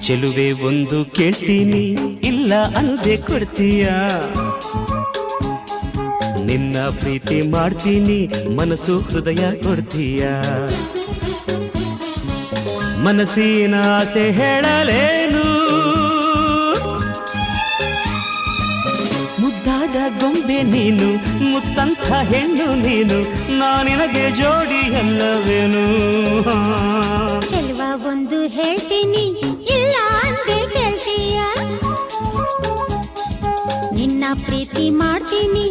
ಚೆಲುವೆ ಒಂದು ಕೇಳ್ತೀನಿ ಇಲ್ಲ ಅಂದೆ ಕೊಡ್ತೀಯ ನಿನ್ನ ಪ್ರೀತಿ ಮಾಡ್ತೀನಿ ಮನಸ್ಸು ಹೃದಯ ಕೊಡ್ತೀಯ ಮನಸ್ಸಿನ ಆಸೆ ಹೇಳಲೇನು ಮುದ್ದಾದ ಗೊಂಬೆ ನೀನು ಮುತ್ತಂಥ ಹೆಣ್ಣು ನೀನು ನಾನಿನಗೆ ಜೋಡಿ ಅಲ್ಲವೇನು ಚೆಲುವ ಒಂದು ಹೇಳ್ತೀನಿ ಇಲ್ಲ ಅಂದೆ ಕೇಳ್ತೀಯ ನಿನ್ನ ಪ್ರೀತಿ ಮಾಡ್ತೀನಿ